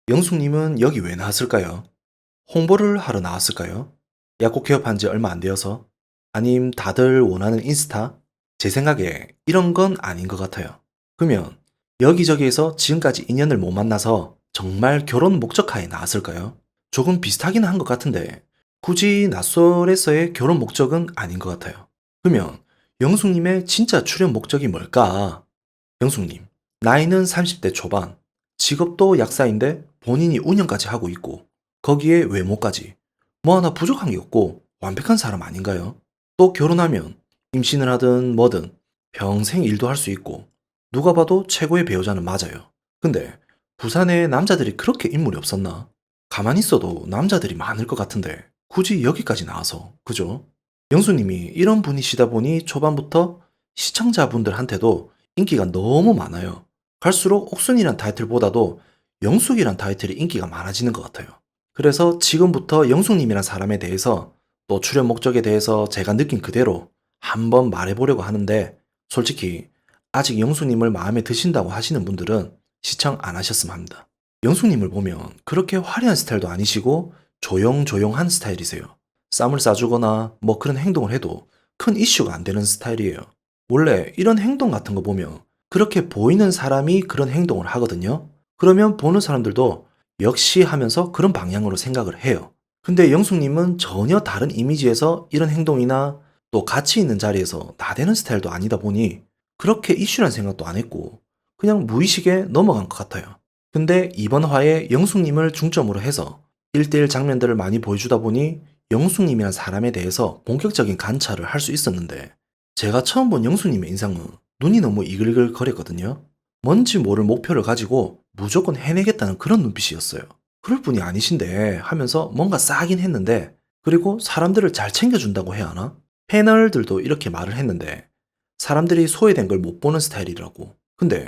영숙님은 여기 왜 나왔을까요? 홍보를 하러 나왔을까요? 약국 개업한 지 얼마 안 되어서? 아님 다들 원하는 인스타? 제 생각에 이런 건 아닌 것 같아요. 그러면 여기저기에서 지금까지 인연을 못 만나서 정말 결혼 목적하에 나왔을까요? 조금 비슷하긴 한 것 같은데 굳이 낯설에서의 결혼 목적은 아닌 것 같아요. 그러면 영숙님의 진짜 출연 목적이 뭘까? 영숙님, 나이는 30대 초반, 직업도 약사인데 본인이 운영까지 하고 있고, 거기에 외모까지. 뭐 하나 부족한 게 없고 완벽한 사람 아닌가요? 또 결혼하면 임신을 하든 뭐든 평생 일도 할 수 있고, 누가 봐도 최고의 배우자는 맞아요. 근데 부산에 남자들이 그렇게 인물이 없었나? 가만히 있어도 남자들이 많을 것 같은데 굳이 여기까지 나와서, 그죠? 영수님이 이런 분이시다 보니 초반부터 시청자분들한테도 인기가 너무 많아요. 갈수록 옥순이란 타이틀보다도 영숙이란 타이틀이 인기가 많아지는 것 같아요. 그래서 지금부터 영숙님이란 사람에 대해서 또 출연 목적에 대해서 제가 느낀 그대로 한번 말해보려고 하는데 솔직히 아직 영숙님을 마음에 드신다고 하시는 분들은 시청 안 하셨으면 합니다. 영숙님을 보면 그렇게 화려한 스타일도 아니시고 조용조용한 스타일이세요. 쌈을 싸주거나 뭐 그런 행동을 해도 큰 이슈가 안 되는 스타일이에요. 원래 이런 행동 같은 거 보면 그렇게 보이는 사람이 그런 행동을 하거든요. 그러면 보는 사람들도 역시 하면서 그런 방향으로 생각을 해요. 근데 영숙님은 전혀 다른 이미지에서 이런 행동이나 또 가치 있는 자리에서 나대는 스타일도 아니다 보니 그렇게 이슈란 생각도 안 했고 그냥 무의식에 넘어간 것 같아요. 근데 이번 화에 영숙님을 중점으로 해서 1대1 장면들을 많이 보여주다 보니 영숙님이란 사람에 대해서 본격적인 관찰을 할 수 있었는데 제가 처음 본 영수님의 인상은 눈이 너무 이글이글 거렸거든요. 뭔지 모를 목표를 가지고 무조건 해내겠다는 그런 눈빛이었어요. 그럴 분이 아니신데 하면서 뭔가 싸긴 했는데 그리고 사람들을 잘 챙겨준다고 해야 하나? 패널들도 이렇게 말을 했는데 사람들이 소외된 걸 못 보는 스타일이라고. 근데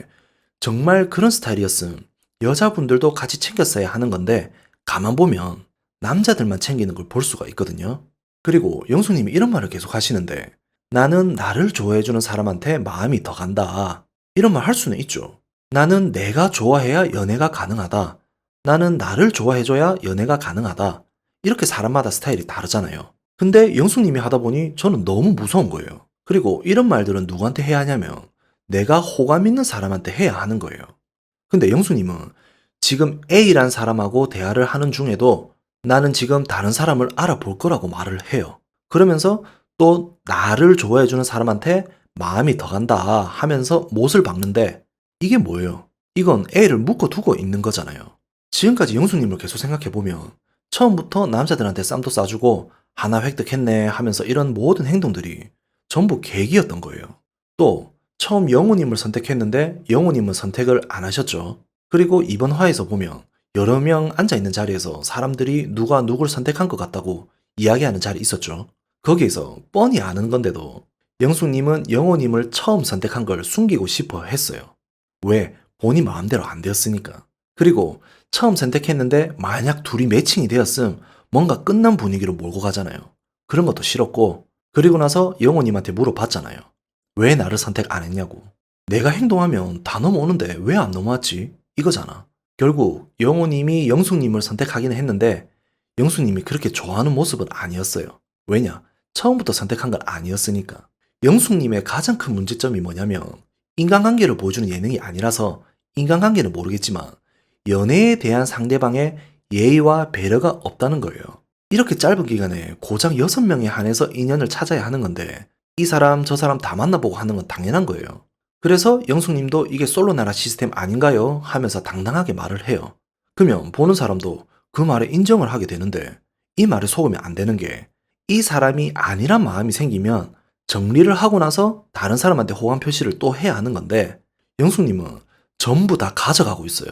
정말 그런 스타일이었음 여자분들도 같이 챙겼어야 하는 건데 가만 보면 남자들만 챙기는 걸 볼 수가 있거든요. 그리고 영수님이 이런 말을 계속 하시는데 나는 나를 좋아해주는 사람한테 마음이 더 간다. 이런 말 할 수는 있죠. 나는 내가 좋아해야 연애가 가능하다. 나는 나를 좋아해줘야 연애가 가능하다. 이렇게 사람마다 스타일이 다르잖아요. 근데 영숙님이 하다 보니 저는 너무 무서운 거예요. 그리고 이런 말들은 누구한테 해야 하냐면 내가 호감 있는 사람한테 해야 하는 거예요. 근데 영수님은 지금 A란 사람하고 대화를 하는 중에도 나는 지금 다른 사람을 알아볼 거라고 말을 해요. 그러면서 또 나를 좋아해주는 사람한테 마음이 더 간다 하면서 못을 박는데 이게 뭐예요? 이건 A를 묶어두고 있는 거잖아요. 지금까지 영수님을 계속 생각해보면 처음부터 남자들한테 쌈도 싸주고 하나 획득했네 하면서 이런 모든 행동들이 전부 계기였던 거예요. 또 처음 영호님을 선택했는데 영호님은 선택을 안 하셨죠. 그리고 이번 화에서 보면 여러 명 앉아있는 자리에서 사람들이 누가 누굴 선택한 것 같다고 이야기하는 자리 있었죠. 거기에서 뻔히 아는 건데도 영숙님은 영호님을 처음 선택한 걸 숨기고 싶어 했어요. 왜? 본인 마음대로 안 되었으니까. 그리고 처음 선택했는데 만약 둘이 매칭이 되었음 뭔가 끝난 분위기로 몰고 가잖아요. 그런 것도 싫었고 그리고 나서 영호님한테 물어봤잖아요. 왜 나를 선택 안 했냐고. 내가 행동하면 다 넘어오는데 왜 안 넘어왔지? 이거잖아. 결국 영호님이 영숙님을 선택하기는 했는데 영숙님이 그렇게 좋아하는 모습은 아니었어요. 왜냐? 처음부터 선택한 건 아니었으니까. 영숙님의 가장 큰 문제점이 뭐냐면 인간관계를 보여주는 예능이 아니라서 인간관계는 모르겠지만 연애에 대한 상대방의 예의와 배려가 없다는 거예요. 이렇게 짧은 기간에 고작 6명에 한해서 인연을 찾아야 하는 건데 이 사람 저 사람 다 만나보고 하는 건 당연한 거예요. 그래서 영숙님도 이게 솔로 나라 시스템 아닌가요? 하면서 당당하게 말을 해요. 그러면 보는 사람도 그 말에 인정을 하게 되는데 이 말에 속으면 안 되는 게 이 사람이 아니란 마음이 생기면 정리를 하고 나서 다른 사람한테 호감 표시를 또 해야 하는 건데 영숙님은 전부 다 가져가고 있어요.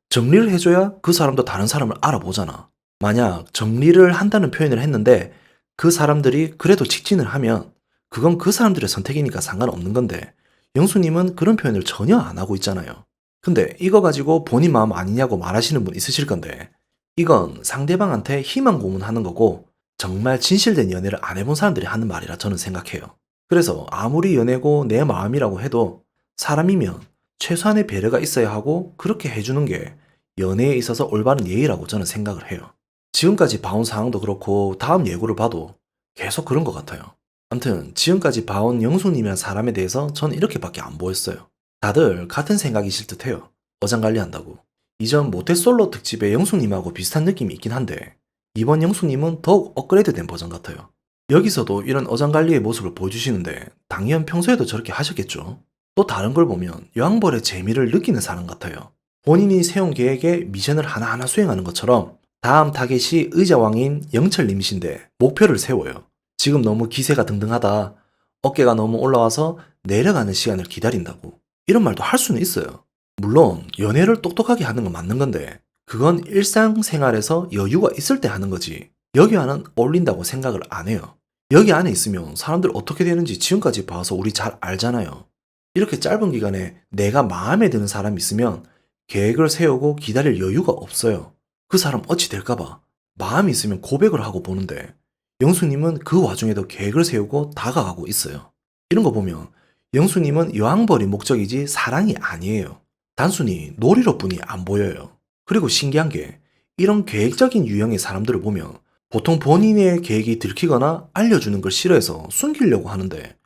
정리를 해줘야 그 사람도 다른 사람을 알아보잖아. 만약 정리를 한다는 표현을 했는데 그 사람들이 그래도 직진을 하면 그건 그 사람들의 선택이니까 상관없는 건데 영수님은 그런 표현을 전혀 안 하고 있잖아요. 근데 이거 가지고 본인 마음 아니냐고 말하시는 분 있으실 건데 이건 상대방한테 희망 고문하는 거고 정말 진실된 연애를 안 해본 사람들이 하는 말이라 저는 생각해요. 그래서 아무리 연애고 내 마음이라고 해도 사람이면 최소한의 배려가 있어야 하고 그렇게 해주는 게 연애에 있어서 올바른 예의라고 저는 생각을 해요. 지금까지 봐온 상황도 그렇고 다음 예고를 봐도 계속 그런 것 같아요. 암튼 지금까지 봐온 영수님이란 사람에 대해서 저는 이렇게밖에 안 보였어요. 다들 같은 생각이실 듯해요. 어장관리한다고. 이전 모태솔로 특집의 영수님하고 비슷한 느낌이 있긴 한데 이번 영수님은 더욱 업그레이드된 버전 같아요. 여기서도 이런 어장관리의 모습을 보여주시는데 당연 평소에도 저렇게 하셨겠죠. 또 다른 걸 보면 여왕벌의 재미를 느끼는 사람 같아요. 본인이 세운 계획에 미션을 하나하나 수행하는 것처럼 다음 타겟이 의자왕인 영철님이신데 목표를 세워요. 지금 너무 기세가 등등하다. 어깨가 너무 올라와서 내려가는 시간을 기다린다고. 이런 말도 할 수는 있어요. 물론 연애를 똑똑하게 하는 건 맞는 건데 그건 일상생활에서 여유가 있을 때 하는 거지 여기와는 어울린다고 생각을 안 해요. 여기 안에 있으면 사람들 어떻게 되는지 지금까지 봐서 우리 잘 알잖아요. 이렇게 짧은 기간에 내가 마음에 드는 사람이 있으면 계획을 세우고 기다릴 여유가 없어요. 그 사람 어찌 될까봐 마음이 있으면 고백을 하고 보는데 영수님은 그 와중에도 계획을 세우고 다가가고 있어요. 이런 거 보면 영수님은 여왕벌이 목적이지 사랑이 아니에요. 단순히 놀이로뿐이 안 보여요. 그리고 신기한 게 이런 계획적인 유형의 사람들을 보면 보통 본인의 계획이 들키거나 알려주는 걸 싫어해서 숨기려고 하는데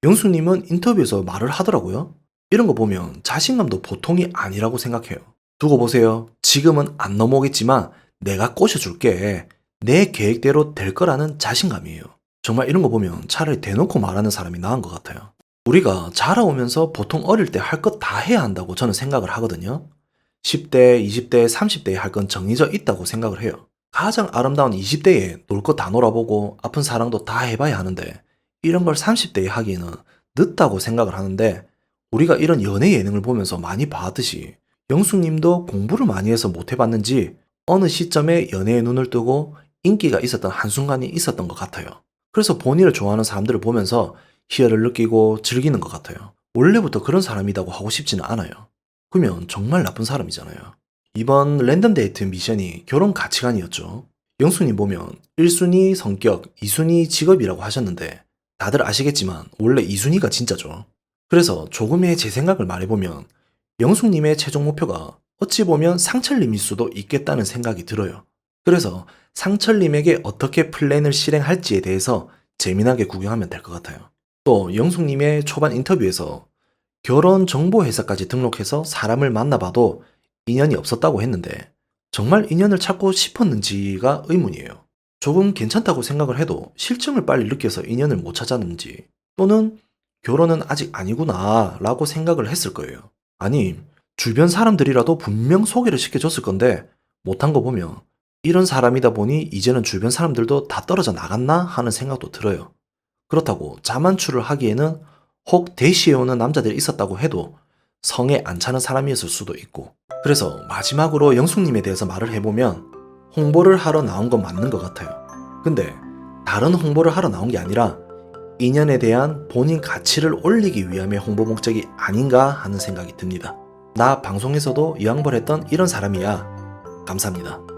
영수님은 인터뷰에서 말을 하더라고요. 이런 거 보면 자신감도 보통이 아니라고 생각해요. 두고 보세요. 지금은 안 넘어오겠지만 내가 꼬셔줄게. 내 계획대로 될 거라는 자신감이에요. 정말 이런 거 보면 차라리 대놓고 말하는 사람이 나은 것 같아요. 우리가 자라오면서 보통 어릴 때 할 것 다 해야 한다고 저는 생각을 하거든요. 10대, 20대, 30대에 할 건 정해져 있다고 생각을 해요. 가장 아름다운 20대에 놀 거 다 놀아보고 아픈 사랑도 다 해봐야 하는데 이런 걸 30대에 하기에는 늦다고 생각을 하는데 우리가 이런 연애 예능을 보면서 많이 봤듯이 영숙님도 공부를 많이 해서 못 해봤는지 어느 시점에 연애에 눈을 뜨고 인기가 있었던 한순간이 있었던 것 같아요. 그래서 본인을 좋아하는 사람들을 보면서 희열을 느끼고 즐기는 것 같아요. 원래부터 그런 사람이라고 하고 싶지는 않아요. 그러면 정말 나쁜 사람이잖아요. 이번 랜덤 데이트 미션이 결혼 가치관이었죠. 영수님 보면 1순위 성격, 2순위 직업이라고 하셨는데 다들 아시겠지만 원래 2순위가 진짜죠. 그래서 조금의 제 생각을 말해보면 영숙님의 최종 목표가 어찌 보면 상철님일 수도 있겠다는 생각이 들어요. 그래서 상철님에게 어떻게 플랜을 실행할지에 대해서 재미나게 구경하면 될 것 같아요. 또 영숙님의 초반 인터뷰에서 결혼 정보 회사까지 등록해서 사람을 만나봐도 인연이 없었다고 했는데 정말 인연을 찾고 싶었는지가 의문이에요. 조금 괜찮다고 생각을 해도 실증을 빨리 느껴서 인연을 못 찾았는지 또는 결혼은 아직 아니구나 라고 생각을 했을 거예요. 아님 주변 사람들이라도 분명 소개를 시켜줬을 건데 못한 거 보면 이런 사람이다 보니 이제는 주변 사람들도 다 떨어져 나갔나 하는 생각도 들어요. 그렇다고 자만추를 하기에는 혹 대시해 오는 남자들이 있었다고 해도 성에 안 차는 사람이었을 수도 있고 그래서 마지막으로 영숙님에 대해서 말을 해보면 홍보를 하러 나온 건 맞는 것 같아요. 근데 다른 홍보를 하러 나온 게 아니라 인연에 대한 본인 가치를 올리기 위함의 홍보 목적이 아닌가 하는 생각이 듭니다. 나 방송에서도 여왕벌 했던 이런 사람이야. 감사합니다.